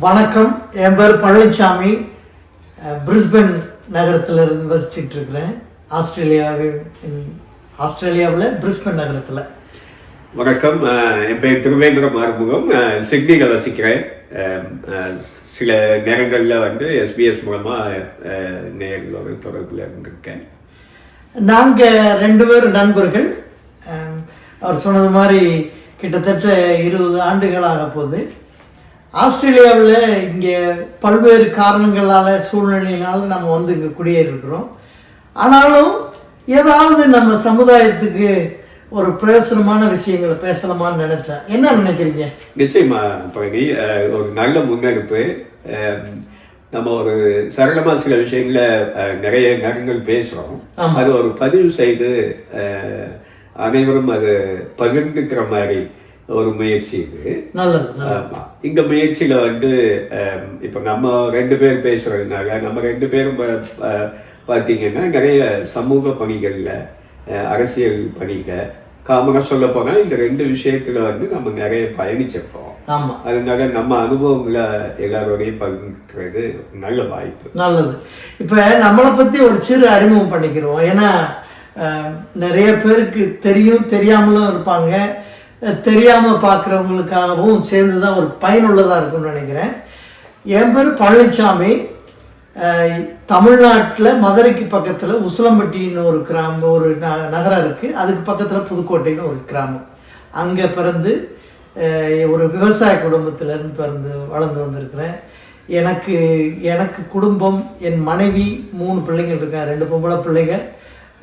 வணக்கம், என் பேர் பழனிசாமி. பிரிஸ்பன் நகரத்திலிருந்து வசிச்சுட்டு இருக்கிறேன். ஆஸ்திரேலியாவில் பிரிஸ்பன் நகரத்தில். வணக்கம், என் பேர் திருவேந்திரம் ஆறுமுகம். சிட்னியில் வசிக்கிறேன். சில நேரங்களில் எஸ்பிஎஸ் மூலமாக நேர்களோட தொடர்பில் இருந்திருக்கேன். நாங்கள் 2 பேர் நண்பர்கள். அவர் சொன்னது மாதிரி கிட்டத்தட்ட 20 ஆண்டுகளாக போகுது. ஆஸ்திரேலியாவில் இங்கே பல்வேறு காரணங்களால் சூழ்நிலையினால் நம்ம இங்கே குடியேறிருக்கிறோம். ஆனாலும் ஏதாவது நம்ம சமுதாயத்துக்கு ஒரு பிரயோசனமான விஷயங்களை பேசலாமான்னு நினைச்சேன். என்ன நினைக்கிறீங்க? நிச்சயமா பழனி, ஒரு நல்ல முன்னெடுப்பு. நம்ம ஒரு சரளமாக சில விஷயங்களை நிறைய நேரங்கள் பேசுகிறோம். அது ஒரு பதிவு செய்து அனைவரும் அது பகிர்ந்துக்கிற மாதிரி ஒரு முயற்சி இது. நல்லது. இந்த முயற்சியில இப்ப நம்ம 2 பேர் பேசுறதுனால நம்ம 2 பேரும் பார்த்தீங்கன்னா நிறைய சமூக பணிகள்ல, அரசியல் பணிகள், காமனா சொல்ல போனா இந்த 2 விஷயத்துல நம்ம நிறைய பயணிச்சிருக்கோம். அதனால நம்ம அனுபவங்களை எல்லாரோடையும் பகிர்ந்துக்கிறது நல்ல வாய்ப்பு. நல்லது. இப்ப நம்மளை பத்தி ஒரு சிறு அறிமுகம் பண்ணிக்கிறோம். ஏன்னா நிறைய பேருக்கு தெரியும், தெரியாமலும் இருப்பாங்க. தெரியாமல் பார்க்குறவங்களுக்காகவும் சேர்ந்து தான் ஒரு பயனுள்ளதாக இருக்கும்னு நினைக்கிறேன். என் பேர் பழனிசாமி. தமிழ்நாட்டில் மதுரைக்கு பக்கத்தில் உசிலம்பட்டின்னு ஒரு கிராமம், ஒரு நகரம் இருக்குது. அதுக்கு பக்கத்தில் புதுக்கோட்டைன்னு ஒரு கிராமம். அங்கே பிறந்து ஒரு விவசாய குடும்பத்திலேருந்து வளர்ந்து வந்திருக்கிறேன். எனக்கு குடும்பம், என் மனைவி, 3 பிள்ளைங்கள் இருக்காங்க. 2 பொம்பளை பிள்ளைங்க,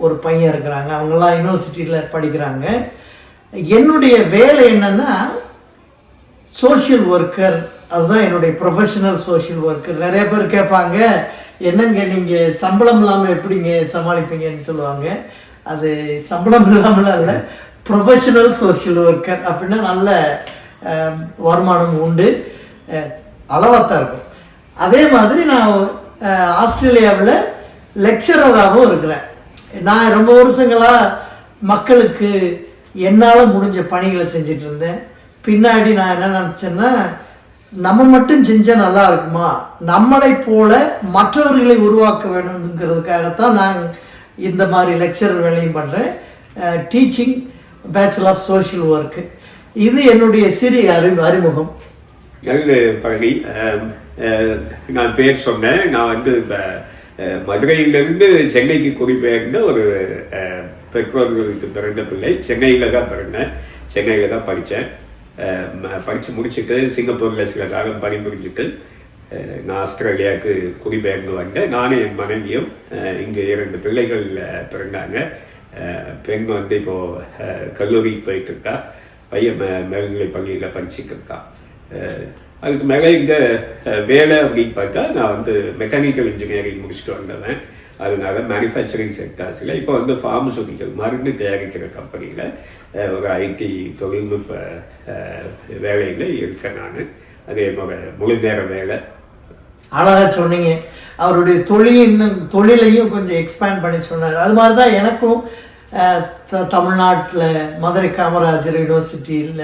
ஒரு பையன் இருக்கிறாங்க. அவங்கெல்லாம் யூனிவர்சிட்டியில் படிக்கிறாங்க. என்னுடைய வேலை என்னன்னா சோஷியல் ஒர்க்கர். அதுதான் என்னுடைய ப்ரொஃபஷனல் சோஷியல் ஒர்க்கர். நிறைய பேர் கேட்பாங்க, என்னங்க நீங்கள் சம்பளம் இல்லாமல் எப்படிங்க சமாளிப்பீங்கன்னு சொல்லுவாங்க. அது சம்பளம் இல்லாமல் இல்லை, ப்ரொஃபஷனல் சோஷியல் ஒர்க்கர் அப்படின்னா நல்ல வருமானம் உண்டு, அளவாத்தான் இருக்கும். அதே மாதிரி நான் ஆஸ்திரேலியாவில் லெக்சரராகவும் இருக்கிறேன். நான் ரொம்ப வருஷங்களாக மக்களுக்கு என்னால் முடிஞ்ச பணிகளை செஞ்சிட்டு இருந்தேன். பின்னாடி நான் என்ன நினச்சேன்னா, நம்ம மட்டும் செஞ்சால் நல்லா இருக்குமா, நம்மளை போல மற்றவர்களை உருவாக்க வேணுங்கிறதுக்காகத்தான் நான் இந்த மாதிரி லெக்சரர் வேலையும் பண்ணுறேன். Teaching, bachelor of social work. இது என்னுடைய சிறிய அறிமுகம். நல்ல பழனி, நான் பேர் சொன்னேன். நான் மதுரையிலிருந்து சென்னைக்கு குடிபெயர்ந்த ஒரு பெற்றோர்களுக்கு பிறந்த பிள்ளை. சென்னையில் தான் பிறந்தேன், சென்னையில் தான் படித்தேன். படித்து முடிச்சுட்டு சிங்கப்பூரில் சில காலம் பணிபுரிஞ்சுட்டு நான் ஆஸ்திரேலியாவுக்கு குடிபெயர்ந்து வந்தேன். நானும் என் மனைவியும். இங்கே 2 பிள்ளைகள் பிறந்தாங்க. பெண் இப்போது கல்லூரிக்கு போயிட்டு இருக்கா, பையன் மேல்நிலை பள்ளியில் படிச்சுட்டு இருக்கான். அதுக்கு மேலே இங்கே வேலை அப்படின்னு பார்த்தா நான் மெக்கானிக்கல் இன்ஜினியரிங் முடிச்சுட்டு வந்தவன். அதனால மேனுஃபேக்சரிங் செக்டார்ஸில் இப்போ ஃபார்மசூட்டிக்கல் மருந்து தயாரிக்கிற கம்பெனியில் ஒரு ஐடி தொழில்நுட்ப வேலையில் இருக்கேன் நான். அது என்னோட முழு நேர வேலை. அழகாக சொன்னீங்க. அவருடைய தொழிலையும் கொஞ்சம் எக்ஸ்பேண்ட் பண்ணி சொன்னார். அது மாதிரி தான் எனக்கும் தமிழ்நாட்டில் மதுரை காமராஜர் யூனிவர்சிட்டியில்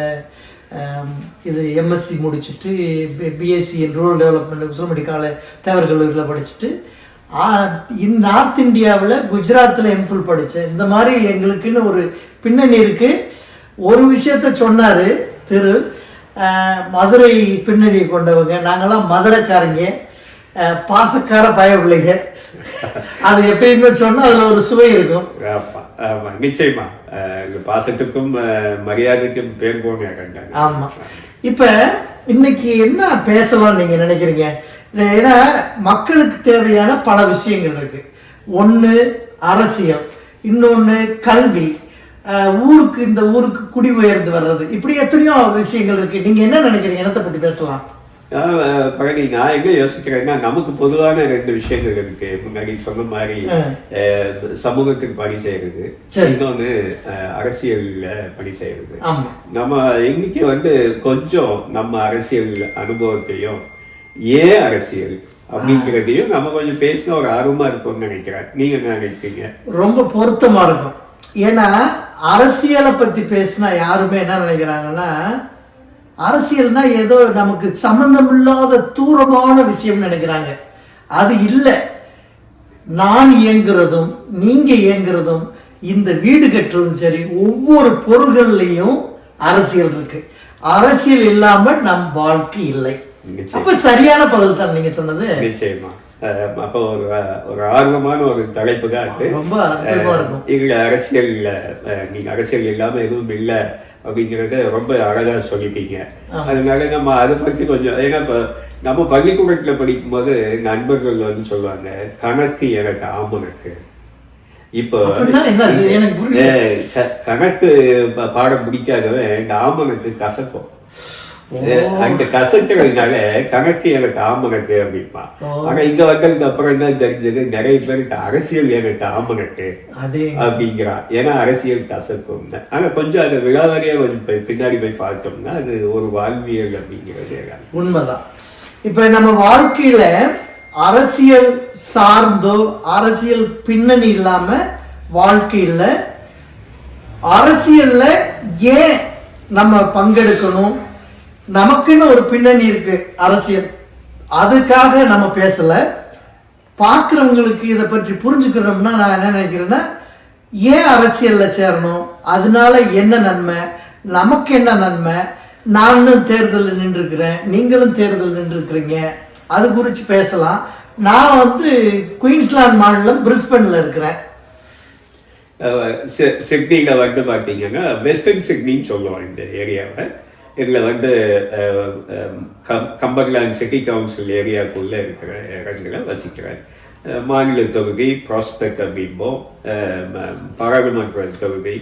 இது எம்எஸ்சி முடிச்சுட்டு BSc in rural development Usilampatti Thevar கல்லூரியில் படிச்சுட்டு நார்த் இந்தியாவில் குஜராத்தில் எம்ஃபில் படித்தேன். இந்த மாதிரி எங்களுக்குன்னு ஒரு பின்னணி இருக்குது. ஒரு விஷயத்த சொன்னார் திரு, மதுரை பின்னணி கொண்டவங்க நாங்கள்லாம் மதுரைக்காரங்க, பாசக்கார பயவில்லைங்க. அது எப்பயுமே சொன்னால் அதில் ஒரு சுவை இருக்கும். நிச்சயமா பாசத்துக்கும் மரியாதைக்கும் பேர் போன. ஆமாம். இப்போ இன்னைக்கு என்ன பேசலாம்னு நீங்கள் நினைக்கிறீங்க? ஏன்னா மக்களுக்கு தேவையான பல விஷயங்கள் இருக்கு. ஒன்று அரசியல், இன்னொன்று கல்வி, இந்த ஊருக்கு குடிபெயர்ந்து வர்றது, இப்படி எத்தனையோ விஷயங்கள் இருக்கு. நீங்க என்ன நினைக்கிறீங்க? என்னத்தை பத்தி பேசலாம்? பழனி, நான் என்ன யோசிக்கிறேன்னா, நமக்கு பொதுவான 2 விஷயங்கள் இருக்கு. முன்னாடி சொன்ன மாதிரி சமூகத்துக்கு பணி செய்யறது, இன்னொன்னு அரசியல்ல பணி செய்யறது. நம்ம இன்னைக்கு கொஞ்சம் நம்ம அரசியல் அனுபவத்தையும் ஏன் அரசியல் அப்படிங்கிறதையும் நம்ம கொஞ்சம் பேசின ஒரு ஆர்வமா இருக்கும்னு நினைக்கிறேன். நீங்க என்ன நினைக்கிறீங்க? ரொம்ப பொருத்தமா இருக்கும். ஏன்னா அரசியலை பத்தி பேசினா யாருமே என்ன நினைக்கிறாங்கன்னா, அரசியல்னா ஏதோ நமக்கு சம்பந்தமில்லாத தூரமான விஷயம் நினைக்கிறாங்க. அது இல்லை. நான் இயங்குறதும் நீங்க இயங்குறதும் இந்த வீடு கட்டுறதும் சரி, ஒவ்வொரு பொருள்கள்லையும் அரசியல் இருக்கு. அரசியல் இல்லாம நம் வாழ்க்கை இல்லை. அப்ப சரியான பதில் தான் நீங்க சொன்னது. நிச்சயமா. அப்போ ஒரு ஆர்வமான ஒரு தலைப்பு தான் இருக்கு. ரொம்ப அற்புதமா இருக்கும். இதுல அரசியல், நீங்க அரசியல் இல்லாம எதுவும் இல்லை அப்படிங்கறத ரொம்ப அழகா சொல்லிட்டீங்க. அதனால நம்ம அதை பத்தி கொஞ்சம், ஏன்னா இப்ப நம்ம பள்ளிக்கூடத்துல படிக்கும் போது நண்பர்கள் வந்து சொல்லுவாங்க, கணக்கு எனக்கு ஆமனுக்கு. இப்போ கணக்கு பாடம் பிடிக்காதவன் இந்த ஆமனுக்கு கசக்கும். அந்த கசக்கிறதுனால கணக்கு எனக்கு ஆமனக்கு அப்படின்பா. ஆனா இங்க வந்ததுக்கு அப்புறம் என்ன தெரிஞ்சது, நிறைய பேருக்கு அரசியல் எனக்கு ஆமனக்கு அப்படிங்கிறான். ஏன்னா அரசியல் கசக்கும். ஆனா கொஞ்சம் அந்த விழாவாரியா கொஞ்சம் பின்னாடி போய் பார்த்தோம்னா அது ஒரு வாழ்வியல் அப்படிங்கிறது உண்மைதான். இப்ப நம்ம வாழ்க்கையில அரசியல் சார்ந்தோ அரசியல் பின்னணி இல்லாம வாழ்க்கையில அரசியல்ல ஏன் நம்ம பங்கெடுக்கணும், நமக்குன்னு ஒரு பின்னணி இருக்கு அரசியல், அதுக்காக நம்ம பேசல. பார்க்குறவங்களுக்கு இதை பற்றி புரிஞ்சுக்கிறோம்னா நான் என்ன நினைக்கிறேன்னா, ஏன் அரசியல்ல சேரணும், அதனால என்ன நன்மை, நமக்கு என்ன நன்மை, நானும் தேர்தலில் நின்றுருக்கிறேன், நீங்களும் தேர்தல் நின்றுருக்கிறீங்க, அது குறித்து பேசலாம். நான் வந்து குயின்ஸ்லாந்து மாநிலம் பிரிஸ்பன்ல இருக்கிறேன். சிட்னியில வந்து பார்த்தீங்கன்னா வெஸ்டர்ன் சிட்னின்னு சொல்லுவோம் இந்த ஏரியாவை. இதில் வந்து கம்பர்லாந்து சிட்டி கவுன்சில் ஏரியாவுக்குள்ள இருக்கிற இடங்களை வசிக்கிறேன். மாநில தொகுதி ப்ராஸ்பெக்ட் அப்படிம்போம். பாராளுமன்ற தொகுதி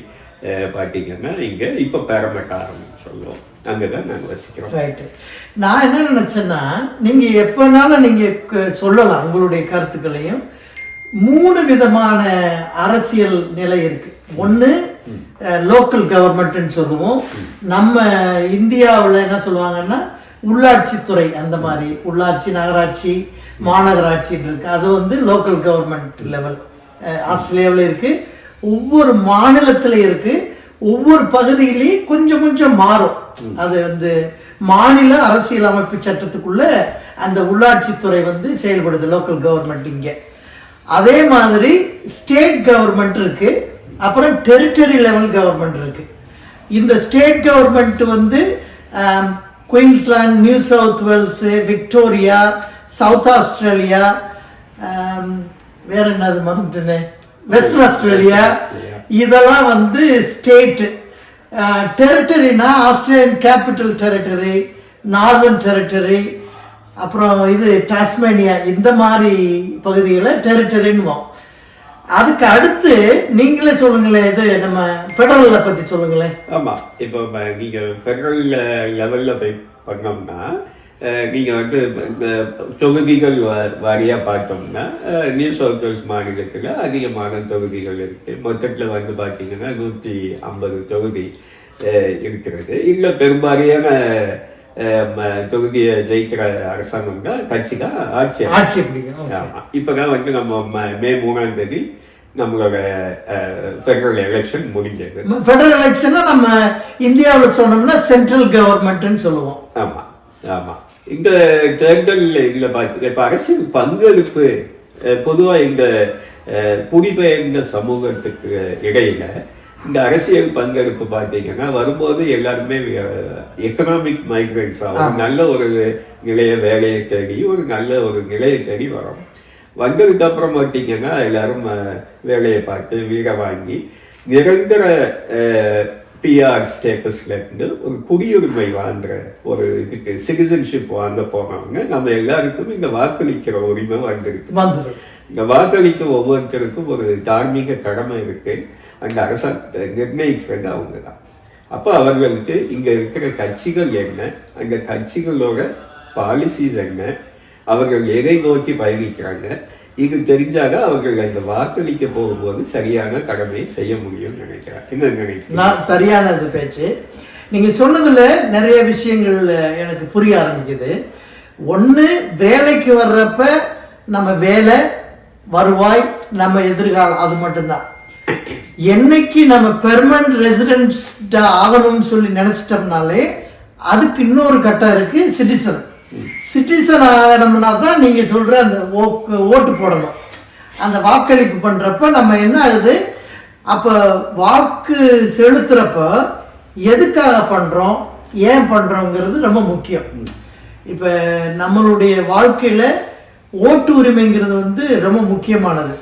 பார்த்தீங்கன்னா இங்கே இப்போ பேரமட்டாரம் சொல்லுவோம், அங்கே தான் நாங்கள் வசிக்கிறோம். ரைட்டு. நான் என்ன நினச்சேன்னா, நீங்கள் எப்போனாலும் நீங்கள் சொல்லலாம் உங்களுடைய கருத்துக்களையும். 3 விதமான அரசியல் நிலை இருக்கு. ஒன்று லோக்கல் கவர்மெண்ட்னு சொல்லுவோம். நம்ம இந்தியாவில் என்ன சொல்லுவாங்கன்னா உள்ளாட்சித்துறை, அந்த மாதிரி உள்ளாட்சி, நகராட்சி, மாநகராட்சின்னு இருக்கு. அது வந்து லோக்கல் கவர்மெண்ட் லெவல். ஆஸ்திரேலியாவில் இருக்கு, ஒவ்வொரு மாநிலத்திலையும் இருக்கு, ஒவ்வொரு பகுதியிலையும் கொஞ்சம் கொஞ்சம் மாறும். அது வந்து மாநில அரசியல் அமைப்பு சட்டத்துக்குள்ள அந்த உள்ளாட்சித்துறை வந்து செயல்படுது, லோக்கல் கவர்மெண்ட் இங்கே. அதே மாதிரி ஸ்டேட் கவர்மெண்ட் இருக்கு, அப்புறம் டெரிட்டரி லெவல் கவர்மெண்ட் இருக்கு. இந்த ஸ்டேட் கவர்மெண்ட் வந்து Queensland, New South Wales, Victoria, South Australia, வேற என்னது மறந்துட்டேனே, வெஸ்டர்ன் ஆஸ்திரேலியா, இதெல்லாம் வந்து ஸ்டேட். டெரிட்டரினா Australian Capital Territory, Northern Territory, அப்புறம் இது டாஸ்மேனியா, இந்த மாதிரி பகுதிகளை டெரிட்டரின்னு. அதுக்கு அடுத்து நீங்களே சொல்லுங்களேன், இது நம்ம ஃபெடரல்ல பத்தி சொல்லுங்களேன். ஆமா, இப்போ நீங்க ஃபெடரல் லெவல்ல போய் பண்ணோம்னா நீங்க வந்து இந்த தொகுதிகள் வாரியா பார்த்தோம்னா நியூ சவுத் வேல்ஸ் மாநிலத்தில் அதிகமான தொகுதிகள் இருக்கு. மொத்தத்தில் வந்து பார்த்தீங்கன்னா 150 தொகுதி இருக்கிறது. இல்லை பெரும்பாலான தொகுதியை ஜெயிக்கிற அரசாங்கம் தான், கட்சி தான் ஆட்சி. ஆமா, இப்பதான் வந்து நம்ம மே 3ஆம் தேதி நம்மளோட ஃபெடரல் எலெக்ஷன் முடிஞ்சது. ஃபெடரல் எலெக்ஷன் நம்ம இந்தியாவில் சொன்னோம்னா சென்ட்ரல் கவர்மெண்ட்னு சொல்லுவோம். ஆமா ஆமா. இந்த தேர்தல் இதுல பார்த்து இப்ப அரசியல் பங்களிப்பு பொதுவாக இந்த குடிபெயர்ந்த சமூகத்துக்கு இடையில இந்த அரசியல் பங்களிப்பு பார்த்தீங்கன்னா வரும்போது எல்லாருமே எக்கனாமிக் மைக்ரேட்ஸ் ஆகும். நல்ல ஒரு வேலையை தேடி ஒரு நல்ல ஒரு நிலையை தேடி வரும். வந்ததுக்கு அப்புறம் பார்த்தீங்கன்னா எல்லாரும் வேலையை பார்த்து வீட வாங்கி நிரந்தர பிஆர் ஸ்டேட்டஸ்ல இருந்து ஒரு குடியுரிமை வாங்குற ஒரு இதுக்கு சிட்டிசன்ஷிப் வாங்க போறவங்க நம்ம எல்லாருக்கும் இந்த வாக்களிக்கிற உரிமை வந்திருக்கு. இந்த வாக்களிக்க ஒவ்வொருத்தருக்கும் ஒரு தார்மீக கடமை இருக்கு. அந்த அரசாங்கத்தை நிர்ணயிக்கிறது அவங்க தான். அப்போ அவர்களுக்கு இங்க இருக்கிற கட்சிகள் என்ன, அந்த கட்சிகளோட பாலிசிஸ் என்ன, அவர்கள் எதை நோக்கி பயணிக்கிறாங்க, இது தெரிஞ்சாதான் அவர்கள் அந்த வாக்களிக்க போகும்போது சரியான கடமையை செய்ய முடியும்னு நினைக்கிறேன். என்ன நினைக்கிறேன்? நான் சரியானது பேச்சு. நீங்க சொன்னதுல நிறைய விஷயங்கள் எனக்கு புரிய ஆரம்பிக்குது. ஒன்று, வேலைக்கு வர்றப்ப நம்ம வேலை, வருவாய், நம்ம எதிர்காலம், அது மட்டும்தான். என்னைக்கு நம்ம பெர்மனன்ட் ரெசிடென்ஸ் ஆகணும்னு சொல்லி நினைச்சிட்டோம்னாலே அதுக்கு இன்னொரு கட்டம் இருக்கு, சிட்டிசன். சிட்டிசன் ஆகணும்னா தான் நீங்க சொல்ற அந்த ஓட்டு போடணும். அந்த வாக்களிப்பு பண்றப்ப நம்ம என்ன ஆகுது, அப்ப வாக்கு செலுத்துறப்ப எதுக்காக பண்றோம், ஏன் பண்றோங்கிறது ரொம்ப முக்கியம். இப்ப நம்மளுடைய வாழ்க்கையில ஓட்டு உரிமைங்கிறது வந்து ரொம்ப முக்கியமானது.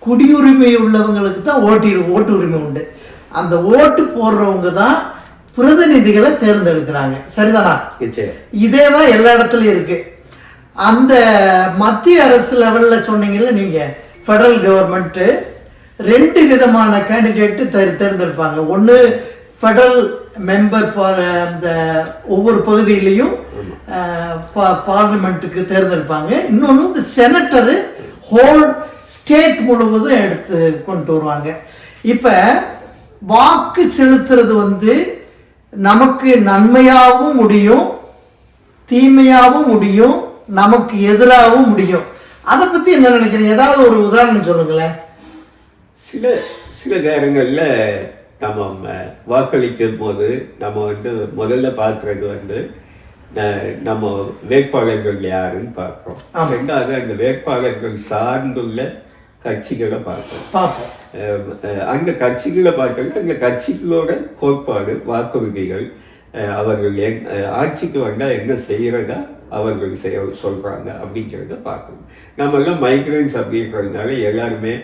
குடியுரிமை உள்ளவங்களுக்கு தான் ஓட்டு உரிமை உண்டு. அந்த ஓட்டு போடுறவங்க தான் பிரதிநிதிகளை தேர்ந்தெடுக்கிறாங்க. சரிதானா? இதே தான் எல்லா இடத்துலயும் இருக்கு. அந்த மத்திய அரசு லெவல்ல சொன்னீங்கல்ல நீங்க, ஃபெடரல் கவர்மெண்ட் 2 விதமான கேண்டிடேட் தேர்ந்தெடுப்பாங்க. ஒன்று ஃபெடரல் மெம்பர் ஃபார் அந்த ஒவ்வொரு பகுதியிலையும் பார்லிமெண்ட்டுக்கு தேர்ந்தெடுப்பாங்க. இன்னொன்று இந்த செனட்டரு ஹோல் ஸ்டேட் முழுவதும் எடுத்து கொண்டு வருவாங்க. இப்போ வாக்கு செலுத்துறது வந்து நமக்கு நன்மையாகவும் முடியும், தீமையாகவும் முடியும், நமக்கு எதிராகவும் முடியும். அதை பற்றி என்ன நினைக்கிறீங்க? ஏதாவது ஒரு உதாரணம் சொல்லுங்களேன். சில நேரங்களில் நம்ம வாக்களிக்கும் போது நம்ம வந்து முதல்ல பார்க்கறது வந்து நம்ம வேட்பாளர்கள் யாருன்னு பார்க்கிறோம். ரெண்டாவது அந்த வேட்பாளர்கள் சார்ந்துள்ள கட்சிகளை பார்ப்போம். அந்த கட்சிகளை பார்க்கறது அந்த கட்சிகளோட கோட்பாடு, வாக்குறுதிகள், அவர்கள் ஆட்சிக்கு வந்தால் என்ன செய்யறதா அவர்கள் சொல்றாங்க அப்படிங்கிறத பார்க்கணும். நம்ம எல்லாம் மைக்ரன்ஸ் அப்படின்றதுனால எல்லாருமே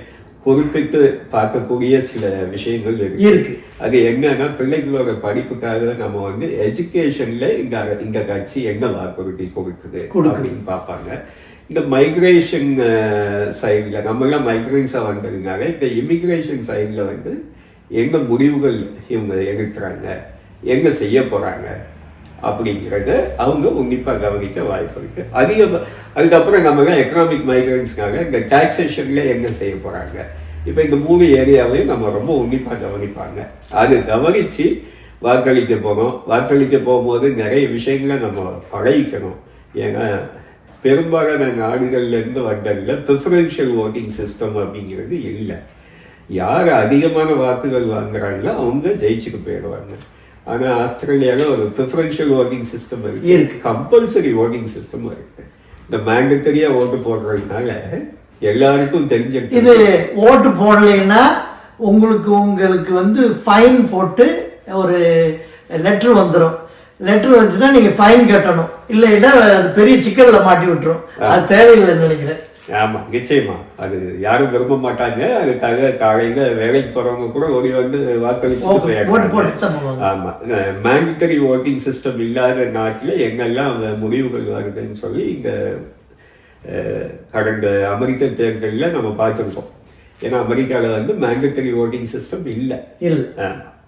குறிப்பிட்டு பார்க்கக்கூடிய சில விஷயங்கள் இருக்கு. அது என்னன்னா, பிள்ளைகளோட படிப்புக்காக நம்ம வந்து எஜுகேஷன்ல இந்த கட்சி என்ன வாக்குறுதி கொடுக்குது அப்படின்னு பார்ப்பாங்க. இந்த மைக்ரேஷன் சைட்ல நம்ம எல்லாம் மைக்ரன்ஸா வந்ததுனால இந்த இமிகிரேஷன் சைட்ல வந்து எங்க முடிவுகள் இவங்க எடுக்கிறாங்க, எங்க செய்ய போறாங்க அப்படிங்கிறத அவங்க உன்னிப்பாக கவனிக்க வாய்ப்பு இருக்கு. அதுக்கப்புறம் நம்ம எக்கனாமிக் மைக்ரன்ஸ்க்காக இந்த டாக்ஸேஷன்ல என்ன செய்ய போறாங்க, இப்போ இந்த 3 ஏரியாவையும் நம்ம ரொம்ப உன்னிப்பாக கவனிப்பாங்க. அது கவனிச்சு வாக்களிக்க போகிறோம். வாக்களிக்க போகும்போது நிறைய விஷயங்களை நம்ம பழகிக்கணும். ஏன்னா பெரும்பாலான நாடுகள்லேருந்து வந்ததில் ப்ரிஃபரன்ஷியல் ஓட்டிங் சிஸ்டம் அப்படிங்கிறது இல்லை. யார் அதிகமான வாக்குகள் வாங்குறாங்களோ அவங்க ஜெயிச்சுட்டு போயிடுவாங்க. ஆனால் ஆஸ்திரேலியாவில் ஒரு ப்ரிஃபரன்ஷியல் ஓட்டிங் சிஸ்டம் இருக்கு, கம்பல்சரி ஓட்டிங் சிஸ்டம் இருக்கு. இந்த மேண்டட்டரியா ஓட்டு போடுறதுனால எல்லாருக்கும் தெரிஞ்ச, இது ஓட்டு போடலைன்னா உங்களுக்கு வந்து ஃபைன் போட்டு ஒரு லெட்டர் வந்துடும். லெட்டர் வந்துச்சுன்னா நீங்க ஃபைன் கட்டணும், இல்லைன்னா அது பெரிய சிக்கல்ல மாட்டி விட்டுரும். அது தேவையில்லைன்னு நினைக்கிறேன். ஆமா, நிச்சயமா அது யாரும் விரும்ப மாட்டாங்க. அதுக்காக காலையில வேலைக்கு போறவங்க கூட ஓடி வந்து வாக்களிச்சு. ஆமா, மேண்டட்டரி ஓட்டிங் சிஸ்டம் இல்லாத நாட்டுல எங்கெல்லாம் முடிவுகள் வருதுன்னு சொல்லி இங்க கடந்த அமெரிக்க தேர்தலில் நம்ம பார்த்துருக்கோம். ஏன்னா அமெரிக்காவில் வந்து மேண்டட்டரி ஓட்டிங் சிஸ்டம் இல்லை.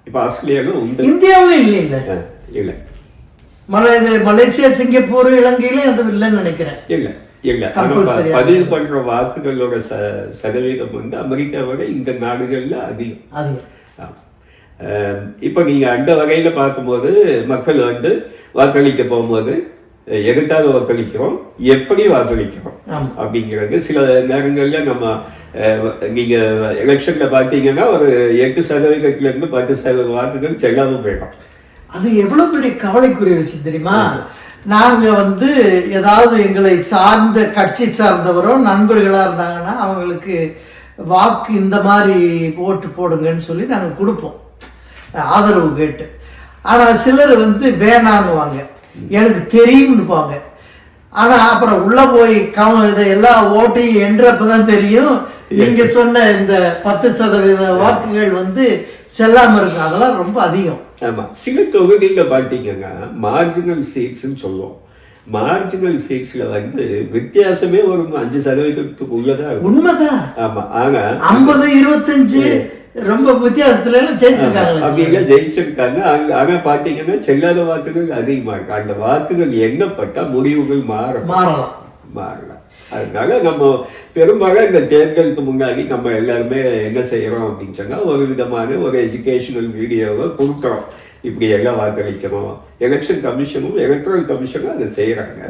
இப்போ ஆஸ்திரேலியாவில் உண்டு, இந்தியாவில் இல்லை. இல்லை, மலேசியா, சிங்கப்பூர், இலங்கையில அது இல்லைன்னு நினைக்கிறேன். இல்லை இல்லை, பதிவு பண்ற வாக்குகளோட சதவீதம் வந்து அமெரிக்காவோட இந்த நாடுகள்ல அதிகம். இப்ப நீங்க அந்த வகையில பார்க்கும்போது மக்கள் வந்து வாக்களிக்க போகும்போது எதுக்காக வாக்களிக்கிறோம், எப்படி வாக்களிக்கிறோம் அப்படிங்கிறது சில நேரங்கள்ல நம்ம நீங்க எலெக்ஷன்ல பாத்தீங்கன்னா ஒரு 8% இருந்து 10% வாக்குகள் செல்லாம போயிடும். அது எவ்வளவு பெரிய கவலைக்குரிய விஷயம் தெரியுமா? நாங்க வந்து ஏதாவது எங்களை சார்ந்த கட்சி சார்ந்தவரோ நண்பர்களா இருந்தாங்கன்னா அவங்களுக்கு வாக்கு இந்த மாதிரி ஓட்டு போடுங்கன்னு சொல்லி நாங்க கொடுப்போம், ஆதரவு கேட்டு. ஆனா சிலர் வந்து வேணான்னுவாங்க, எனக்கு தெரியும்னுப்பாங்க. ஆனா அப்புறம் உள்ள போய் இதை எல்லா ஓட்டையும் என்றப்பதான் தெரியும் நீங்க சொன்ன இந்த 10% வாக்குகள் வந்து செல்லாம இருக்கு. அதெல்லாம் ரொம்ப அதிகம். ஆமா, சில தொகுதியில பாத்தீங்கன்னா மார்ஜினல் சீட்ஸ்ன்னு சொல்லுவோம். மார்ஜினல் சீட்ஸ்ல வந்து வித்தியாசமே ஒரு 5% உள்ளதான். உண்மைதான். ஆமா, ஆனா 50-25 ரொம்ப வித்தியாசத்துல ஜெயிச்சிருக்காங்க. அப்படிலாம் ஜெயிச்சிருக்காங்க. ஆனா பாத்தீங்கன்னா செல்லாத வாக்குகள் அதிகமா இருக்கு. அந்த வாக்குகள் எண்ணப்பட்டா முடிவுகள் மாறலாம். அதனால நம்ம பெரும்பாலும் இந்த தேர்தலுக்கு முன்னாடி நம்ம எல்லாருமே என்ன செய்யறோம் அப்படின்னு சொன்னா ஒரு விதமான ஒரு எஜுகேஷனல் வீடியோவை கொடுக்குறோம். இப்படி எல்லாம் வாக்களிக்கணும். எலெக்ஷன் கமிஷனும் எலக்ட்ரல் கமிஷனும் அதை செய்யறாங்க.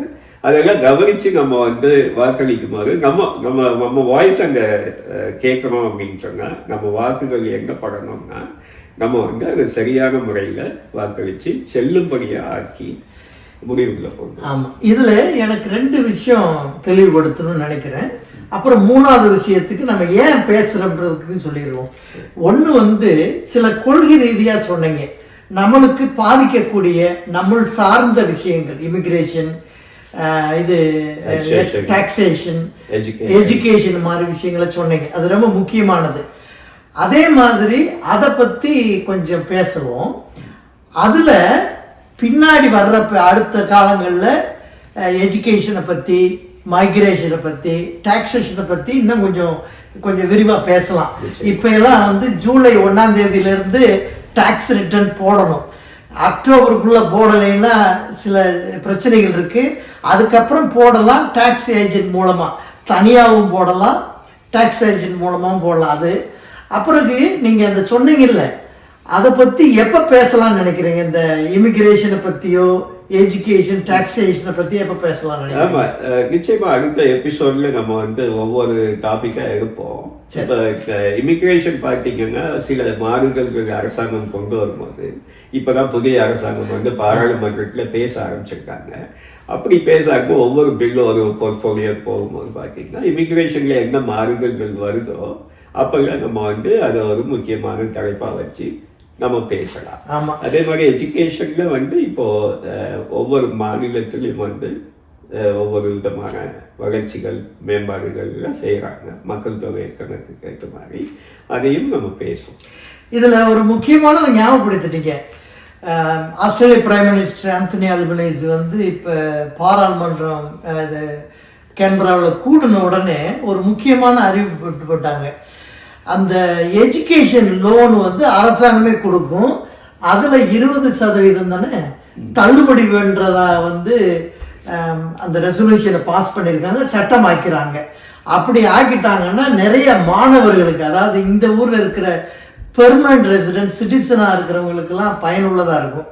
அதெல்லாம் கவனிச்சு நம்ம வந்து வாக்களிக்கும் போது நம்ம வாய்ஸ் அங்க கேட்கணும் அப்படின்னு சொன்னா நம்ம வாக்குகள் எங்க படணும்னா நம்ம வந்து அதை சரியான முறையில் வாக்களித்து செல்லும்படியாக ஆக்கி முடிவுகளை போடணும். ஆமாம், இதில் எனக்கு 2 விஷயம் தெளிவுபடுத்தணும்னு நினைக்கிறேன். அப்புறம் 3வது விஷயத்துக்கு நம்ம ஏன் பேசுகிறோன்றதுக்கு சொல்லிடுவோம். ஒன்று வந்து சில கொள்கை ரீதியாக சொன்னீங்க, நம்மளுக்கு பாதிக்கக்கூடிய நம்ம சார்ந்த விஷயங்கள், இமிக்ரேஷன், இது டாக்ஸேஷன், எஜுகேஷன் மாதிரி விஷயங்களை சொன்னீங்க. அது ரொம்ப முக்கியமானது. அதே மாதிரி அதை பற்றி கொஞ்சம் பேசுவோம். அதில் பின்னாடி வர்றப்ப அடுத்த காலங்களில் எஜுகேஷனை பற்றி, மைக்ரேஷனை பற்றி, டாக்ஸேஷனை பற்றி இன்னும் கொஞ்சம் விரிவாக பேசலாம். இப்போ எல்லாம் வந்து ஜூலை 1ஆம் தேதியிலேருந்து டாக்ஸ் ரிட்டர்ன் போடணும். அக்டோபருக்குள்ளே போடலைன்னா சில பிரச்சனைகள் இருக்குது. அதுக்கப்புறம் போடலாம், டாக்ஸ் ஏஜென்ட் மூலமாக தனியாகவும் போடலாம், டாக்ஸ் ஏஜென்ட் மூலமாகவும் போடலாம். அது அப்புறம் நீங்கள் அந்த சொன்னீங்கல்ல, அதை பற்றி எப்போ பேசலாம்னு நினைக்கிறீங்க? இந்த இமிக்ரேஷனை பற்றியோ எஜுகேஷன் டாக்ஸேஷனை பற்றி எப்போ பேசலாம்னு நினைக்கிறீங்க? ஆமாம், நிச்சயமாக அடுத்த எபிசோடில் நம்ம வந்து ஒவ்வொரு டாப்பிக்காக இருப்போம். இப்போ இமிக்ரேஷன் பார்த்தீங்கன்னா சில மாறுதல்கள் அரசாங்கம் கொண்டு வரும்போது இப்போ தான் புதிய அரசாங்கம் வந்து பாராளுமன்றத்தில் பேச ஆரம்பிச்சிருக்காங்க. அப்படி பேசாமல் ஒவ்வொரு பில்லும் ஒரு போர்ட்ஃபோலியோ போகும்போது பார்த்தீங்கன்னா இமிக்ரேஷனில் என்ன மாறுதல்கள் வருதோ அப்போல்லாம் நம்ம வந்து அதை ஒரு முக்கியமான தலைப்பாக வச்சு நம்ம பேசலாம். அதே மாதிரி எஜுகேஷன்ல வந்து இப்போ ஒவ்வொரு மாநிலத்திலையும் வந்து ஒவ்வொரு விதமான வளர்ச்சிகள் மேம்பாடுகள்லாம் செய்கிறாங்க. மக்கள் தொகை கணக்குக்கு ஏற்ற மாதிரி அதையும் நம்ம பேசுவோம். இதில் ஒரு முக்கியமானதை ஞாபகப்படுத்திட்டீங்க. ஆஸ்திரேலிய பிரைம் மினிஸ்டர் ஆந்தனி அல்பனீஸ் வந்து இப்போ பாராளுமன்றம் கேன்பராவில் கூடின உடனே ஒரு முக்கியமான அறிவிப்பு போட்டாங்க. அந்த எஜுகேஷன் லோன் வந்து அரசாங்கமே கொடுக்கும், அதில் 20% தானே தள்ளுபடி வேண்டதா வந்து அந்த ரெசல்யூஷனை பாஸ் பண்ணியிருக்காங்க, சட்டமாக்கிறாங்க. அப்படி ஆக்கிட்டாங்கன்னா நிறைய மாணவர்களுக்கு, அதாவது இந்த ஊரில் இருக்கிற பெர்மனன்ட் ரெசிடென்ட் சிட்டிசனாக இருக்கிறவங்களுக்கெல்லாம் பயனுள்ளதாக இருக்கும்.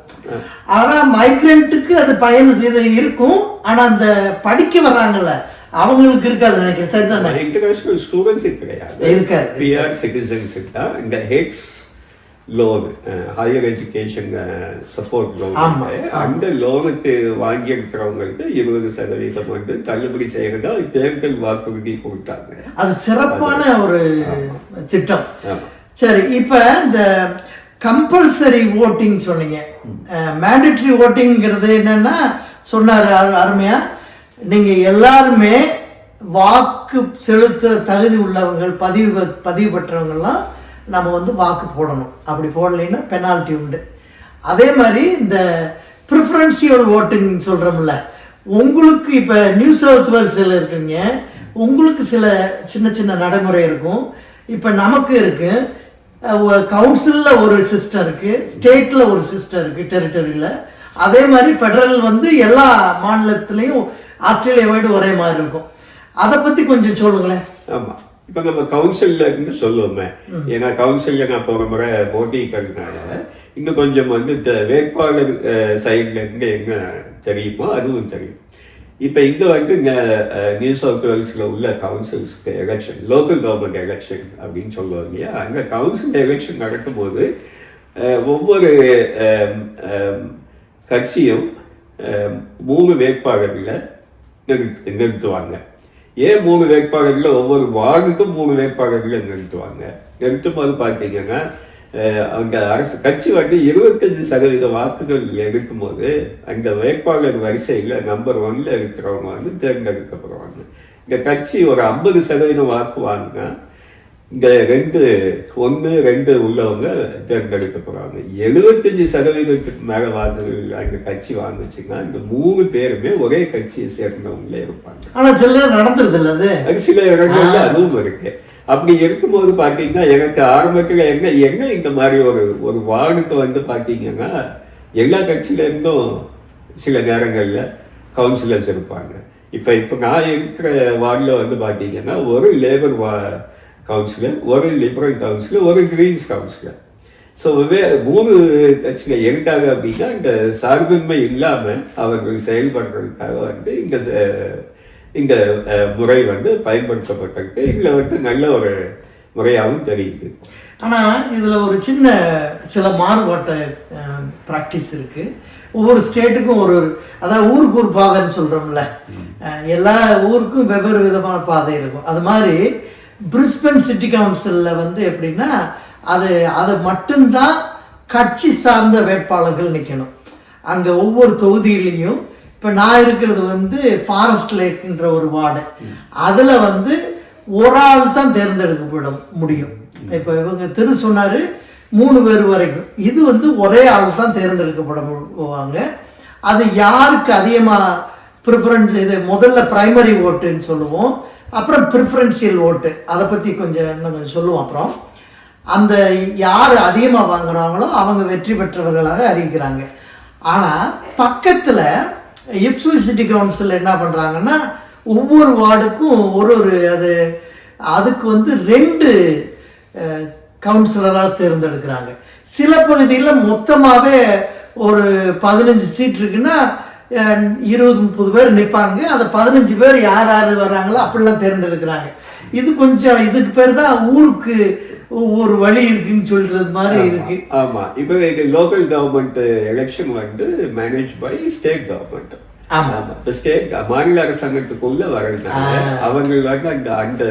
ஆனால் மைக்ரெண்ட்டுக்கு அது பயன் இருக்கும். ஆனால் அந்த படிக்க வர்றாங்கல்ல அவங்களுக்கு இருக்காது நினைக்கிறேன். சரிதான், இன்டர்நேஷனல் ஸ்டூடெண்ட்ஸுக்கு கிடையாது, இருக்காது. பிஆர் சிட்டிசன்ஸுக்கு தான் இந்த hex loan, higher education support loan, அந்த லோனுக்கு வாங்கியிருக்கிறவங்களுக்கு 20% வந்து தள்ளுபடி செய்யறதா தேர்தல் வாக்குறுதி கொடுத்தாங்க. அது சிறப்பான ஒரு திட்டம். சரி, இப்போ இந்த கம்பல்சரி ஓட்டிங் சொன்னீங்க. மேண்டேட்டரி ஓட்டிங்கிறது என்னன்னா சொன்னார் அருமையா, நீங்கள் எல்லாருமே வாக்கு செலுத்துகிற தகுதி உள்ளவங்கள், பதிவு பெற்றவங்கள்லாம் நம்ம வந்து வாக்கு போடணும். அப்படி போடலைன்னா பெனால்ட்டி உண்டு. அதே மாதிரி இந்த ப்ரிஃபரன்ஷியல் ஓட்டிங் சொல்கிறோம்ல, உங்களுக்கு இப்போ நியூ சவுத் வேல்ஸில் இருக்குங்க, உங்களுக்கு சில சின்ன சின்ன நடைமுறை இருக்கும். இப்போ நமக்கு இருக்குது, கவுன்சிலில் ஒரு சிஸ்டம் இருக்குது, ஸ்டேட்டில் ஒரு சிஸ்டம் இருக்குது, டெரிட்டரியில். அதே மாதிரி ஃபெடரல் வந்து எல்லா மாநிலத்திலையும் ஆஸ்திரேலியா வைடு ஒரே மாதிரி இருக்கும். அதை பற்றி கொஞ்சம் சொல்லுங்களேன். ஆமாம், இப்போ நம்ம கவுன்சிலில் இருந்து சொல்லுவோமே, ஏன்னா கவுன்சிலில் நான் போகிற முறை போட்டிக்கிறதுனால இன்னும் கொஞ்சம் வந்து வேட்பாளர் சைடில் இருந்து என்ன தெரியுமோ அதுவும் தெரியும். இப்போ இங்கே வந்து நியூ சவுத் வேல்ஸில் உள்ள கவுன்சில்ஸ்க்கு எலெக்ஷன், லோக்கல் கவர்மெண்ட் எலெக்ஷன் அப்படின்னு சொல்லுவோம் இல்லையா, அங்கே கவுன்சில் எலெக்ஷன் நடக்கும்போது ஒவ்வொரு கட்சியும் 3 வேட்பாளர்களை நிறுத்துவாங்க. ஏன் 3 வேட்பாளர்கள்? ஒவ்வொரு வார்டுக்கும் 3 வேட்பாளர்களை நிறுத்துவாங்க. நிறுத்தும் போது பார்த்தீங்கன்னா அந்த அரசு கட்சி வந்து 25% வாக்குகள் எடுக்கும்போது அந்த வேட்பாளர் வரிசையில் நம்பர் 1ல இருக்கிறவங்க வந்து தேர்ந்தெடுக்கப்படுவாங்க. இந்த கட்சி ஒரு 50% வாக்கு வாங்கினா இந்த 1-2 உள்ளவங்க தேர்ந்தெடுக்கப்படுவாங்க. 75% மேல வாக்குகள் அந்த கட்சி வாங்குச்சுன்னா இந்த 3 பேருமே ஒரே கட்சியை சேர்ந்தவங்களே இருப்பாங்க. ஆனா சில நேரம் நடந்துருது இல்ல, அது சில இடங்கள்ல அதுவும் இருக்கு. அப்படி இருக்கும்போது பாத்தீங்கன்னா எனக்கு ஆரம்பத்துல என்ன இந்த மாதிரி ஒரு வார்டுக்கு வந்து பாத்தீங்கன்னா எல்லா கட்சியில இருந்தும் சில நேரங்கள்ல கவுன்சிலர்ஸ் இருப்பாங்க. இப்ப நான் இருக்கிற வார்டுல வந்து பாத்தீங்கன்னா ஒரு லேபர் கவுன்சிலர், ஒரு லிபரல் கவுன்சிலர், ஒரு கிரீன்ஸ் கவுன்சிலர். ஸோ 3 கட்சிகள் எதுக்காக அப்படின்னா இந்த சார்பின்மை இல்லாமல் அவர்கள் செயல்படுறதுக்காக வந்து இந்த முறை வந்து பயன்படுத்தப்பட்டிருக்கு. இதில் வந்து நல்ல ஒரு முறையாகவும் தெரியுது. ஆனால் இதில் ஒரு சில மாறுபட்ட ப்ராக்டிஸ் இருக்குது. ஒவ்வொரு ஸ்டேட்டுக்கும் அதாவது ஊருக்கு ஒரு பாதைன்னு சொல்கிறோம்ல, எல்லா ஊருக்கும் வெவ்வேறு விதமான பாதை இருக்கும். அது மாதிரி பிரிஸ்பன் சிட்டி கவுன்சிலில் வந்து எப்படின்னா அதை மட்டும்தான் கட்சி சார்ந்த வேட்பாளர்கள் நிற்கணும். அங்கே ஒவ்வொரு தொகுதியிலையும் இப்போ நான் இருக்கிறது வந்து ஃபாரஸ்ட் லேக்குன்ற ஒரு வார்டு, அதில் வந்து ஒரு ஆள் தான் தேர்ந்தெடுக்கப்பட முடியும். இப்போ இவங்க சொன்னார் 3 பேர் வரைக்கும், இது வந்து ஒரே ஆள் தான் தேர்ந்தெடுக்கப்படுவாங்க. அது யாருக்கு அதிகமாக ப்ரிஃபரன்ஸ், இது முதல்ல பிரைமரி ஓட்டுன்னு சொல்லுவோம், அப்புறம் ப்ரிஃபரன்ஷியல் ஓட்டு, அதை பற்றி கொஞ்சம் சொல்லுவோம். அப்புறம் அந்த யார் அதிகமாக வாங்குறாங்களோ அவங்க வெற்றி பெற்றவர்களாக அறிவிக்கிறாங்க. ஆனால் பக்கத்தில் இப்ஸ்விச் சிட்டி கவுன்சில் என்ன பண்ணுறாங்கன்னா ஒவ்வொரு வார்டுக்கும் அதுக்கு வந்து 2 கவுன்சிலராக தேர்ந்தெடுக்கிறாங்க. சில பகுதியில் மொத்தமாகவே ஒரு 15 சீட் இருக்குன்னா 20-30 பேர் நிற்பாங்க. அந்த 15 பேர் யார் வர்றாங்களோ அப்படிலாம் தேர்ந்தெடுக்கிறாங்க. இது கொஞ்சம் இதுக்கு பேர் தான் ஊருக்கு ஒரு வழி இருக்குன்னு சொல்றது மாதிரி இருக்கு. ஆமா, இப்போ லோக்கல் கவர்மெண்ட் எலெக்ஷன் வந்து manage by state government. State மாநில அரசாங்கத்துக்குள்ள வர்றதுனால அவங்க வந்து அந்த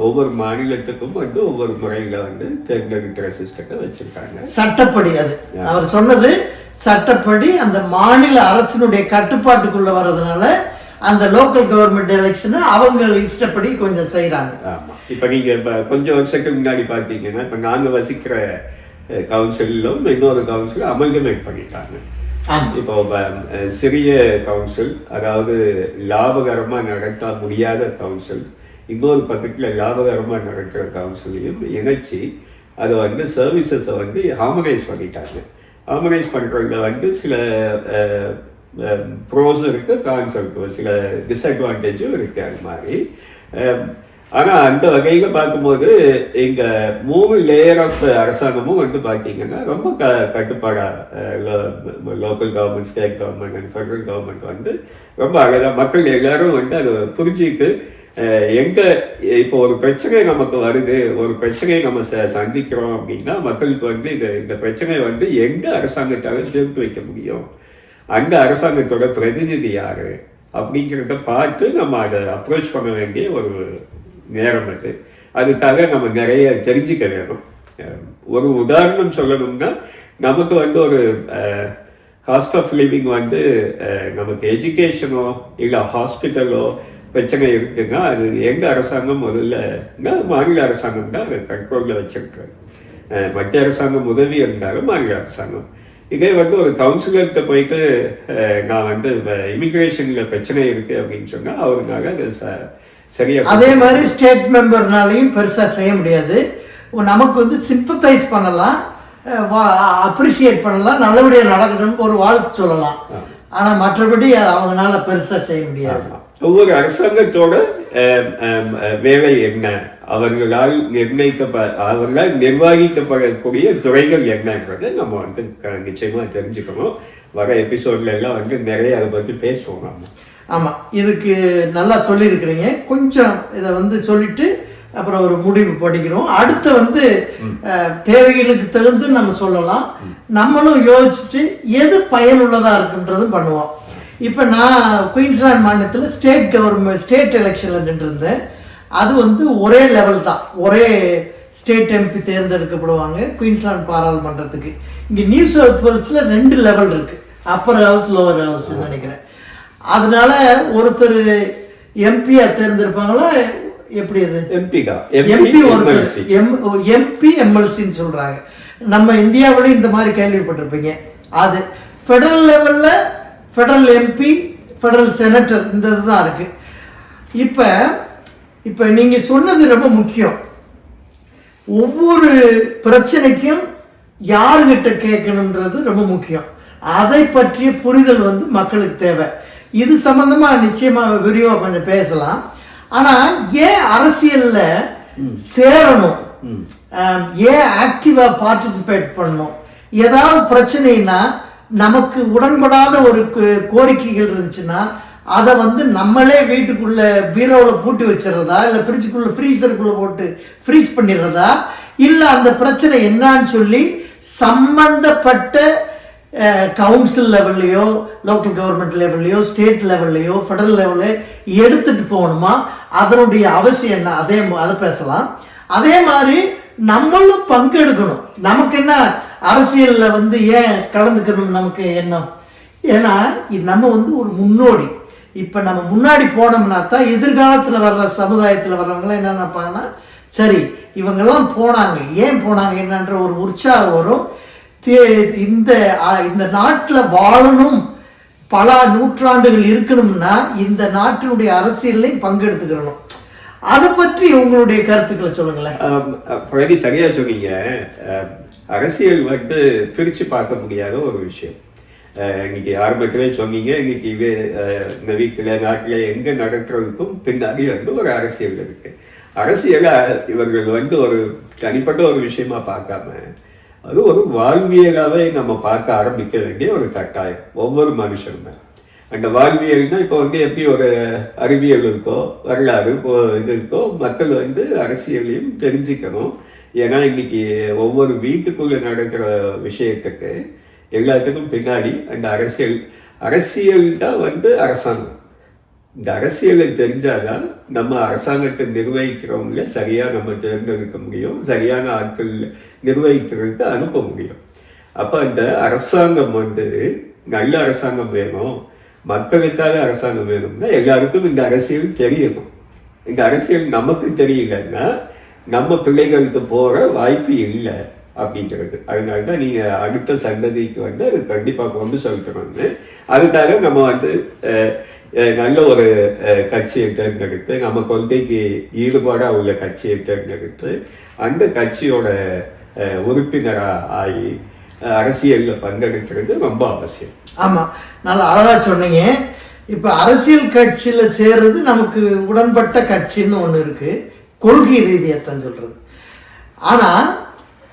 ஒவ்வொரு மாநிலத்துக்கும் வந்து ஒவ்வொரு முறையில வந்து தேர்ந்தெடுக்கிற சிஸ்டத்தை வச்சிருக்காங்க. சட்டப்படி அது அவர் சொன்னது சட்டப்படி அந்த மாநில அரசினுடைய கட்டுப்பாட்டுக்குள்ள வர்றதுனால அந்த லோக்கல் கவர்மெண்ட் எலெக்ஷனை அவங்க இஷ்டப்படி கொஞ்சம் செய்யறாங்க. ஆமா, இப்ப நீங்க கொஞ்சம் வருஷத்துக்கு முன்னாடி பாத்தீங்கன்னா இப்ப நாங்க வசிக்கிற கவுன்சிலும் இன்னொரு கவுன்சில் அமல்கமேட் பண்ணிட்டாங்க. இப்போ சிறிய கவுன்சில், அதாவது லாபகரமா நடத்த முடியாத கவுன்சில், இன்னொரு பக்கத்துல லாபகரமா நடக்கிற கவுன்சிலையும் இணைச்சி அதை வந்து சர்வீசஸை வந்து ஹார்மனைஸ் பண்ணிட்டாங்க. ஹார்மனைஸ் பண்றதுல வந்து சில ப்ரோஸ் இருக்கு, கான்ஸ் இருக்கு, சில டிஸ்அட்வான்டேஜும் இருக்கு. அது மாதிரி ஆனா அந்த வகையில பார்க்கும்போது இங்க 3 லேயர் ஆஃப் அரசாங்கமும் வந்து பாத்தீங்கன்னா ரொம்ப கட்டுப்பாடா local government, state government and federal government வந்து ரொம்ப அழகா மக்கள் எல்லாரும் வந்து அதை புரிஞ்சுக்கிட்டு எங்க இப்போ ஒரு பிரச்சனை நமக்கு வருது, ஒரு பிரச்சனையை நம்ம சந்திக்கிறோம் அப்படின்னா மக்களுக்கு வந்து இந்த பிரச்சனை வந்து எங்க அரசாங்கத்தால தீர்த்து வைக்க முடியும், அந்த அரசாங்கத்தோட பிரதிநிதி யாரு அப்படிங்கிறத பார்த்து நம்ம அதை அப்ரோச் பண்ண வேண்டிய ஒரு நேரம் அது. அதுக்காக நம்ம நிறைய தெரிஞ்சுக்க வேணும். ஒரு உதாரணம் சொல்லணும்னா நமக்கு வந்து ஒரு காஸ்ட் ஆஃப் லிவிங் வந்து நமக்கு எஜுகேஷனோ இல்லை ஹாஸ்பிட்டலோ பிரச்சனை இருக்குன்னா அது எங்க அரசாங்கம் முதல்ல மாநில அரசாங்கம் தான் அதை கண்ட்ரோலில் வச்சிருக்காரு. மத்திய அரசாங்கம் உதவி இருந்தாலும் மாநில அரசாங்கம். இதே வந்து ஒரு கவுன்சிலர்கிட்ட போயிட்டு நான் வந்து இமிகிரேஷன்ல பிரச்சனை இருக்கு அப்படின்னு சொன்னா அவருக்காக அது சரியா. அதே மாதிரி ஸ்டேட் மெம்பர்னாலையும் பெருசா செய்ய முடியாது. நமக்கு வந்து சிம்பத்தைஸ் பண்ணலாம், அப்ரிசியேட் பண்ணலாம், நல்லபடியாக நடக்கணும்னு ஒரு வாழ்த்து சொல்லலாம். ஆனா மற்றபடி அவங்களால பெருசா செய்ய முடியாது. ஒவ்வொரு அரசாங்கத்தோட வேலை என்ன, அவர்களால் நிர்வகிக்கப்படக்கூடிய துறைகள் என்னன்றதை நம்ம வந்து நிச்சயமா தெரிஞ்சுக்கணும். வர எபிசோட்ல எல்லாம் வந்து நிறைய அதை பத்தி பேசுவோம். ஆமா, இதுக்கு நல்லா சொல்லியிருக்கிறீங்க. கொஞ்சம் இதை வந்து சொல்லிட்டு அப்புறம் ஒரு முடிவு படிக்கிறோம். அடுத்து வந்து தேவைகளுக்கு தகுந்து நம்ம சொல்லலாம். நம்மளும் யோசிச்சுட்டு எது பயனுள்ளதா இருக்குன்றதும் பண்ணுவோம். இப்போ நான் குயின்ஸ்லாந்து மாநிலத்தில் ஸ்டேட் எலெக்ஷனில் நின்றுருந்தேன். அது வந்து ஒரே லெவல் தான், ஒரே ஸ்டேட் எம்பி தேர்ந்தெடுக்கப்படுவாங்க குயின்ஸ்லாந்து பாராளுமன்றத்துக்கு. இங்கே நியூ சவுத் வேல்ஸில் 2 லெவல் இருக்குது, அப்பர் ஹவுஸ் லோவர் ஹவுஸ் நினைக்கிறேன். அதனால ஒருத்தர் எம்பியா தேர்ந்தெடுப்பாங்களா, எப்படி அது எம்பி எம்எல்சின்னு சொல்கிறாங்க. நம்ம இந்தியாவிலையும் இந்த மாதிரி கேள்விப்பட்டிருப்பீங்க. அது ஃபெடரல் லெவலில் ஃபெடரல் எம்பி, ஃபெடரல் செனட்டர், இந்த இதுதான் இருக்கு. இப்போ நீங்க சொன்னது ரொம்ப முக்கியம். ஒவ்வொரு பிரச்சனைக்கும் யாருகிட்ட கேட்கணுன்றது ரொம்ப முக்கியம். அதை பற்றிய புரிதல் வந்து மக்களுக்கு தேவை. இது சம்பந்தமா நிச்சயமா விரிவா கொஞ்சம் பேசலாம். ஆனா ஏன் அரசியல்ல சேரணும், ஏன் ஆக்டிவா பார்ட்டிசிபேட் பண்ணணும், ஏதாவது பிரச்சனைனா நமக்கு உடன்படாத ஒரு கோரிக்கைகள் இருந்துச்சுன்னா அதை வந்து நம்மளே வீட்டுக்குள்ள பீரோவில் பூட்டி வச்சிடறதா, இல்லை ஃப்ரிட்ஜுக்குள்ள ஃப்ரீசருக்குள்ள போட்டு ஃப்ரீஸ் பண்ணிடுறதா, இல்லை அந்த பிரச்சனை என்னான்னு சொல்லி சம்பந்தப்பட்ட கவுன்சில் லெவல்லையோ, லோக்கல் கவர்மெண்ட் லெவல்லையோ, ஸ்டேட் லெவல்லையோ, ஃபெடரல் லெவலில் எடுத்துட்டு போகணுமா, அதனுடைய அவசியம் என்ன, அதை பேசலாம். அதே மாதிரி நம்மளும் பங்கெடுக்கணும். நமக்கு என்ன அரசியலில் வந்து ஏன் கலந்துக்கணும் நமக்கு எண்ணம்? ஏன்னா நம்ம வந்து ஒரு முன்னோடி. இப்போ நம்ம முன்னாடி போனோம்னா தான் எதிர்காலத்தில் வர்ற சமுதாயத்தில் வர்றவங்களாம் என்ன நினைப்பாங்கன்னா, சரி இவங்கெல்லாம் போனாங்க, ஏன் போனாங்க என்னன்ற ஒரு உற்சாகம் வரும். இந்த நாட்டில் வாழணும், பல நூற்றாண்டுகள் இருக்கணும்னா இந்த நாட்டினுடைய அரசியலையும் பங்கெடுத்துக்கிறணும். அதை பற்றி உங்களுடைய கருத்துக்களை சொல்லுங்களேன். பிரதி சரியா சொன்னீங்க. அரசியல் வந்து பிரிச்சு பார்க்க முடியாத ஒரு விஷயம். இன்னைக்கு ஆரம்பத்திலே சொன்னீங்க, இன்னைக்கு இது இந்த வீட்டில் நாட்டில் எங்க நடக்கிறதுக்கும் பின்னாடி வந்து ஒரு அரசியல் இருக்கு. அரசியலை இவர்கள் வந்து ஒரு தனிப்பட்ட ஒரு விஷயமா பார்க்காம அது ஒரு வாழ்வியலாவே நம்ம பார்க்க ஆரம்பிக்க வேண்டிய ஒரு கட்டாயம் ஒவ்வொரு மனுஷனுமே. அந்த வாழ்வியல்னா இப்போ வந்து எப்படி ஒரு அறிவியல் இருக்கோ, வரலாறு இது இருக்கோ, மக்கள் வந்து அரசியலையும் தெரிஞ்சுக்கணும். ஏன்னா இன்னைக்கு ஒவ்வொரு வீட்டுக்குள்ள நடக்கிற விஷயத்துக்கு எல்லாத்துக்கும் பின்னாடி அந்த அரசியல் தான் வந்து அரசாங்கம். இந்த அரசியலை தெரிஞ்சாதான் நம்ம அரசாங்கத்தை நிர்வகிக்கிறவங்கள சரியா நம்ம தேர்ந்தெடுக்க முடியும், சரியான ஆட்கள் நிர்வகிக்கிறதுக்கு அனுப்ப முடியும். அப்ப அந்த அரசாங்கம் வந்து நல்ல அரசாங்கம் வேணும், மக்களுக்காக அரசாங்கம் வேணும்னா எல்லாருக்கும் இந்த அரசியல் தெரியணும். இந்த அரசியல் நமக்கு தெரியலன்னா நம்ம பிள்ளைகளுக்கு போற வாய்ப்பு இல்லை அப்படிங்கிறது. அதனாலதான் நீங்க அடுத்த சந்ததிக்கு வந்து அது கண்டிப்பா கொண்டு செலுத்தணும்னு. அதுக்காக நம்ம வந்து நல்ல ஒரு கட்சியை தேர்ந்தெடுத்து, நம்ம கொள்கைக்கு ஈடுபாடா உள்ள கட்சியை தேர்ந்தெடுத்து அந்த கட்சியோட உறுப்பினரா ஆகி அரசியல்ல பங்கெடுக்கிறது ரொம்ப அவசியம். ஆமா, நல்லா அழகா சொன்னீங்க. இப்ப அரசியல் கட்சியில சேர்றது நமக்கு உடன்பட்ட கட்சின்னு ஒண்ணு இருக்கு, கொள்கை ரீதியத்தான் சொல்றது. ஆனா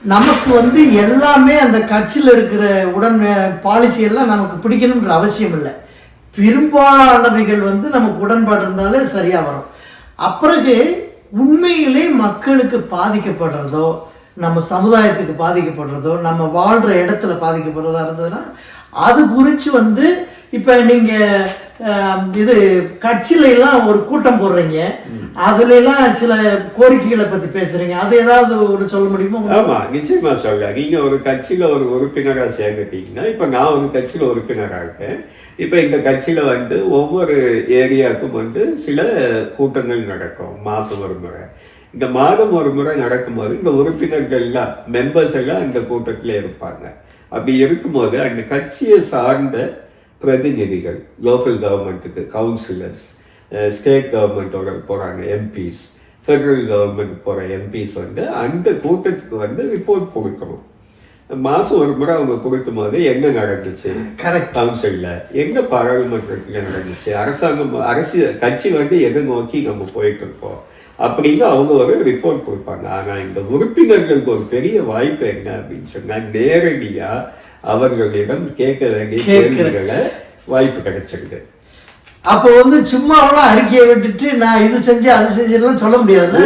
நமக்கு வந்து எல்லாமே அந்த கட்சியில் இருக்கிற பாலிசி எல்லாம் நமக்கு பிடிக்கணும்ன்ற அவசியம் இல்லை. பெரும்பாலானவைகள் வந்து நமக்கு உடன்பாடு இருந்தாலே சரியா வரும். அப்பிறகு உண்மையிலே மக்களுக்கு பாதிக்கப்படுறதோ, நம்ம சமுதாயத்துக்கு பாதிக்கப்படுறதோ, நம்ம வாழ்ற இடத்துல பாதிக்கப்படுறதா இருந்ததுன்னா அது குறித்து வந்து இப்போ நீங்கள் இது கட்சியில எல்லாம் ஒரு கூட்டம் போடுறீங்க, அதுல எல்லாம் சில கோரிக்கைகளை பத்தி பேசுறீங்க, அது ஏதாவது ஒரு சொல்ல முடியுமா? ஆமா, நிச்சயமா சொல்ல. நீங்க ஒரு கட்சியில ஒரு உறுப்பினரா சேர்ந்துட்டீங்கன்னா, இப்ப நான் ஒரு கட்சியில உறுப்பினரா இருக்கேன். இப்ப இந்த கட்சியில வந்து ஒவ்வொரு ஏரியாவுக்கும் வந்து சில கூட்டங்கள் நடக்கும், மாசம் ஒரு முறை. இந்த மாதம் ஒரு முறை நடக்கும்போது இந்த உறுப்பினர்கள் எல்லாம், மெம்பர்ஸ் எல்லாம் அந்த கூட்டத்திலே இருப்பாங்க. அப்படி இருக்கும்போது அந்த கட்சியை சார்ந்த பிரதிநிதிகள், லோக்கல் கவர்மெண்ட்டுக்கு கவுன்சிலர்ஸ், ஸ்டேட் கவர்மெண்ட்டோட போறாங்க எம்பிஸ், ஃபெடரல் கவர்மெண்ட் போற எம்பிஸ் வந்து அந்த கூட்டத்துக்கு வந்து ரிப்போர்ட் கொடுக்கணும். மாசம் ஒரு முறை அவங்க கொடுக்கும் போது என்ன நடந்துச்சு கவுன்சில்ல, எங்க பாராளுமன்றத்துல நடந்துச்சு, அரசியல் கட்சி வந்து எதை நோக்கி நம்ம போயிட்டு இருக்கோம் அப்படின்னு அவங்க ஒரு ரிப்போர்ட் கொடுப்பாங்க. ஆனா இந்த உறுப்பினர்களுக்கு ஒரு பெரிய வாய்ப்பு என்ன அப்படின்னு சொன்னா, நேரடியா அவர்களிடம் கேட்க வேண்டிய கேள்விகளை வாய்ப்பு கிடைச்சிருக்கு. அப்போ வந்து சும்மா அறிக்கையை விட்டுட்டு நான் இது செஞ்சு அது செஞ்செல்லாம் சொல்ல முடியாது.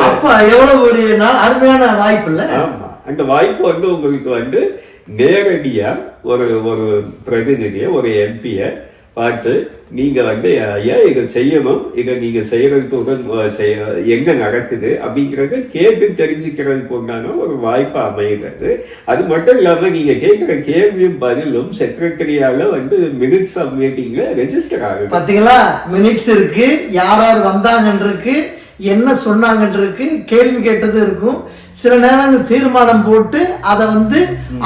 அப்ப எவ்வளவு ஒரு அருமையான வாய்ப்பு இல்ல? ஆமா, அந்த வாய்ப்பு வந்து உங்களுக்கு வந்து நேரடியா ஒரு ஒரு பிரதிநிதிய, ஒரு எம்பிய பார்த்து நீங்க வந்து ஏன் இதை செய்யணும், இதை நீங்க செய்யறதுக்கு எங்க நடக்குது அப்படிங்கறத கேட்டு தெரிஞ்சுக்கிறதுக்கு உண்டான ஒரு வாய்ப்பு அமைகிறது. அது மட்டும் இல்லாம நீங்க கேட்கிற கேள்வியும் பதிலும் செக்ரட்டரியால வந்து மினிட்ஸ் ஆஃப் மீட்டிங்ல ரெஜிஸ்டர் ஆகுது. பாத்தீங்களா, மினிட்ஸ் இருக்கு, யார் யார் வந்தாங்கன்னு இருக்கு, என்ன சொன்னாங்கன்னு இருக்கு, கேள்வி கேட்டது இருக்கும். சில நேரம் தீர்மானம் போட்டு அதை வந்து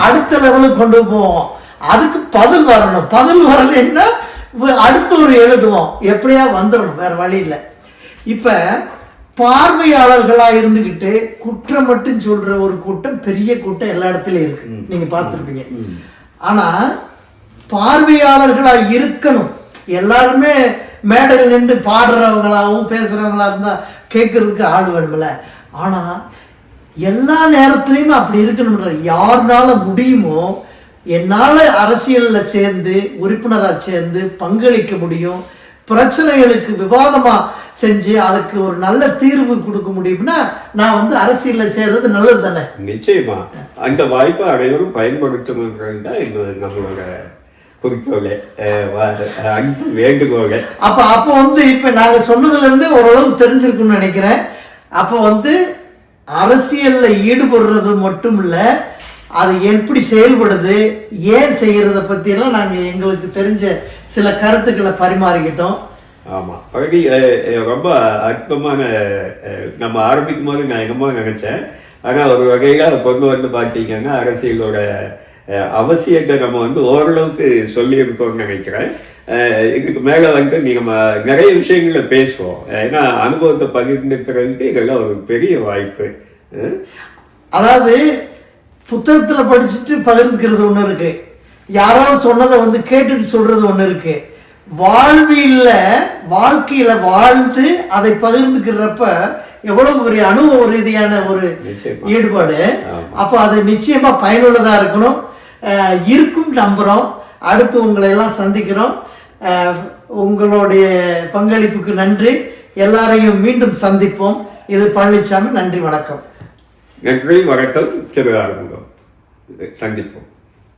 அடுத்த லெவலுக்கு கொண்டு போவோம். அதுக்கு பதில் வரணும். பதில் வரலைன்னா அடுத்த ஒரு எழுதுவோம், எப்படியா வந்துடணும், வேற வழி இல்லை. இப்ப பார்வையாளர்களா இருந்துகிட்டு குற்றம் மட்டும் சொல்ற ஒரு கூட்டம், பெரிய கூட்டம் எல்லா இடத்துலயும் இருக்கு, நீங்க பார்த்துருப்பீங்க. ஆனா பார்வையாளர்களா இருக்கணும். எல்லாருமே மேடையில் நின்று பாடுறவங்களாவும் பேசுறவங்களா இருந்தா கேட்கறதுக்கு ஆள் வேணும்ல. ஆனா எல்லா நேரத்திலையும் அப்படி இருக்கணும்ன்ற, யாருனால முடியுமோ என்னால் அரசியலில் சேர்ந்து உறுப்பினராக சேர்ந்து பங்களிக்க முடியும், பிரச்சனைகளுக்கு விவாதமாக செஞ்சு அதுக்கு ஒரு நல்ல தீர்வு கொடுக்க முடியும்னா நான் வந்து அரசியலில் சேர்றது நல்லது தானே. நிச்சயமா அந்த வாய்ப்பை அனைவரும் பயன்படுத்தணுங்கிறது தான் நம்மளோட குறிக்கோளே, வேண்டுகோளே. அப்போ வந்து இப்போ நாங்கள் சொன்னதுலேருந்து ஓரளவு தெரிஞ்சிருக்குன்னு நினைக்கிறேன். அப்போ வந்து அரசியலில் ஈடுபடுறது மட்டும் இல்லை, அது எப்படி செயல்படுது, ஏன் செய்கிறத பற்றியெல்லாம் நாங்கள் எங்களுக்கு தெரிஞ்ச சில கருத்துக்களை பரிமாறிக்கிட்டோம். ஆமாம், பழகி ரொம்ப அற்புதமான. நம்ம ஆரம்பிக்கும் போது நான் என்னமோ நினச்சேன், ஆனால் ஒரு வகையில் கொண்டு வந்து பார்த்தீங்கன்னா அரசியலோட அவசியத்தை நம்ம வந்து ஓரளவுக்கு சொல்லியிருக்கோம்னு நினைக்கிறேன். இதுக்கு மேலே வந்து நீங்கள் நிறைய விஷயங்களை பேசுவோம், ஏன்னா அனுபவத்தை பகிர்ந்துக்கிறதுக்கு இதெல்லாம் ஒரு பெரிய வாய்ப்பு. அதாவது புத்தகத்தில் படிச்சுட்டு பகிர்ந்துக்கிறது ஒன்று இருக்கு, யாராவது சொன்னதை வந்து கேட்டுட்டு சொல்றது ஒன்று இருக்கு, வாழ்க்கையில வாழ்ந்து அதை பகிர்ந்துக்கிறப்ப எவ்வளவு பெரிய அனுபவ ரீதியான ஒரு ஈடுபாடு. அப்போ அது நிச்சயமா பயனுள்ளதா இருக்கணும், இருக்கும் நம்புறோம். அடுத்து உங்களை எல்லாம் சந்திக்கிறோம். உங்களுடைய பங்களிப்புக்கு நன்றி. எல்லாரையும் மீண்டும் சந்திப்போம். இது பழனிசாமி. நன்றி, வணக்கம். நன்றி, வணக்கம். திரு ஆறுமுகம். சந்திப்போம்.